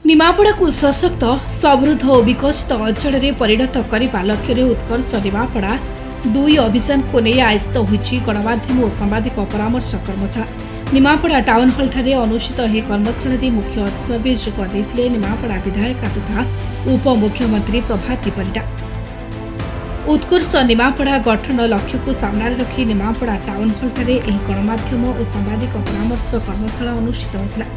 निमापड़ा को सशक्त समृद्ध और विकसित अंचल में परिणत करने लक्ष्य उत्कर्ष निमापड़ा 2 अभियान को नहीं आयोजित होती गणमाध्यम और सांबादिक परामर्श कर्मशाला। निमापड़ा टाउन हॉल ठारे अनुष्ठित यह कर्मशाला मुख्य अतिथि भाव जोग देते निमापड़ा विधायक तथा उपमुख्यमंत्री प्रभाती परिडा। उत्कर्ष निमापड़ा गठन लक्ष्य को सामने रखी निमापड़ा टाउन हॉल ठारे गणमाध्यम और सांबादिक परामर्श कर्मशाला अनुष्ठित होता।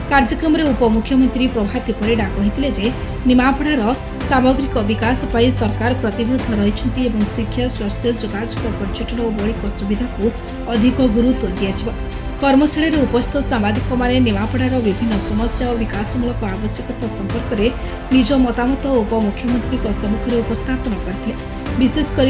कार्यक्रम में उपमुख्यमंत्री प्रभाती परिडा कहते जे निमापड़ार सामग्रिक विकास पर सरकार प्रतिबद्ध रही शिक्षा स्वास्थ्य जोगाजोग पर्यटन और मौलिक सुविधा को अधिक गुरुत्व दिया। कर्मशाला उपस्थित सांबादिक माने निमापड़ार विभिन्न समस्या और विकासमूलक आवश्यकता संपर्क में निज मतामत उपमुख्यमंत्री सम्मुखें उपस्थापन करते। विशेषकर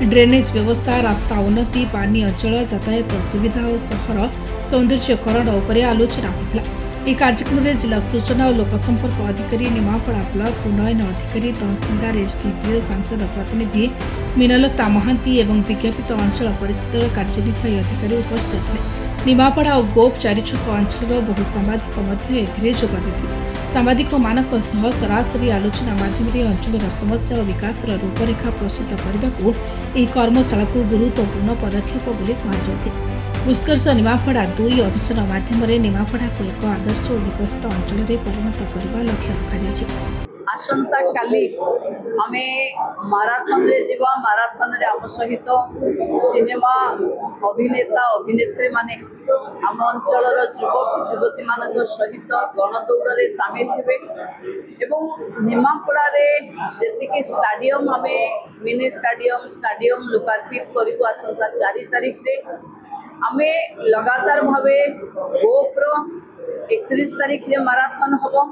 ड्रेनेज व्यवस्था रास्ता उन्नति पानी अंचल यातायात सुविधा और सहर सौंदर्यकरण उपर आलोचना होता। यह कार्यक्रम में जिला सूचना और लोकसंपर्क अधिकारी निमापड़ा ब्लॉक उन्नयन अधिकारी तहसीलदार एसडीपीओ सांसद प्रतिनिधि मीनलता महांती एवं विज्ञापित अंचल परिषद कार्यनिर्वाही अधिकारी उपस्थित थे। निमापड़ा और गोप चारिछक अंचल बहु सांबादिक जोग देते। सांबादिक मानक सरासरी आलोचना माध्यम अंचल समस्या और विकास रूपरेखा प्रस्तुत करने को यह कर्मशाला को गुरुत्वपूर्ण पदक्षेप बोली कहुते। उत्कर्ष निमापड़ा 2 अभियान माध्यम निमापड़ा को एक आदर्श और विकसित अंचल में परिणत करने लक्ष्य रखा। आसंता काली आमे माराथन रे जीवा माराथन रे आम सहित सिनेमा अभिनेता अभिनेत्री माने आम अंचल युवक युवती मान सहित गणदौड़ रे सामिल हेबे एवं निमापड़ा रे जेतिकी स्टाडियम आमे मिनी स्टाडियम लोकार्पित करिबो आसंता 4 तारिख रे आमे लगातार भावे गोप्र 31 तारिख रे माराथन हबो।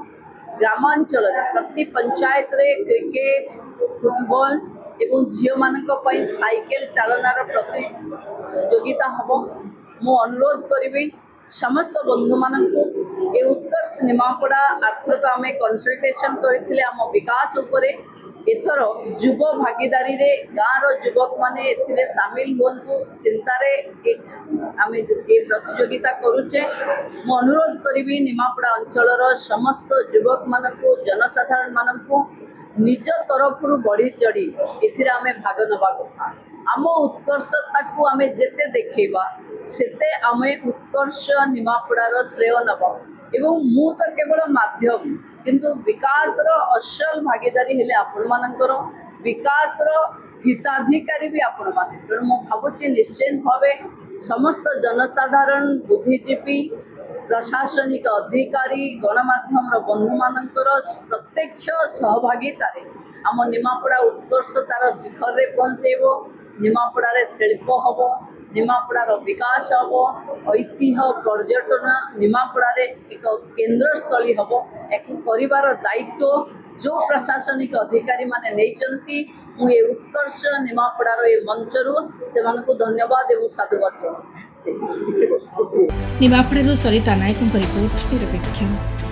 ग्रामांचल प्रति पंचायत रे क्रिकेट फुटबॉल एवं झील मानक पई साइकेल चालनार प्रतियोगिता हम मु अनुरोध करी समस्त बंधु मानक ए उत्कर्ष निमापड़ा आर्थक आम कनसल्टेशन करथिले आम विकास उपरे एथर युव भागीदारी रे गाँव युवक माने एथिरे सामिल होंतु चिंतारे आम ये प्रतियोगिता करुचे। मु अनुरोध करी निमापड़ा अंचल समस्त युवक मानक जनसाधारण मानक निज तरफ बढ़ी चढ़ी एथिरे आमे भाग नबा कथा। आम उत्कर्षता को आमे जेते देखैबा सेते आमे उत्कर्ष निमापड़ार श्रेय नबा एवं मु तो केवल माध्यम किंतु विकास रो असल भागीदारी हेले आपण मानकर विकास रो हिताधिकारी भी आपण माने। तेणु मु भावुची निश्चय भावे समस्त जनसाधारण बुद्धिजीवी प्रशासनिक अधिकारी गणमाध्यम बंधु मानकर प्रत्यक्ष सहभागिता आम निमापड़ा उत्कर्षतार शिखर रे पहुंचेबो। निमापड़ा रे शिल्प हबो निमापड़ार विकास हम ऐतिह्य पर्यटन निमापड़ा रे एक केन्द्रस्थली हम एक करिवार दायित्व जो प्रशासनिक अधिकारी माने नैचंती मुझे उत्कर्ष निमापड़ार ये मंचरू से धन्यवाद एवं साधुवाद। निमापड़ारू सरिता नायक रिपोर्ट निरपेक्ष।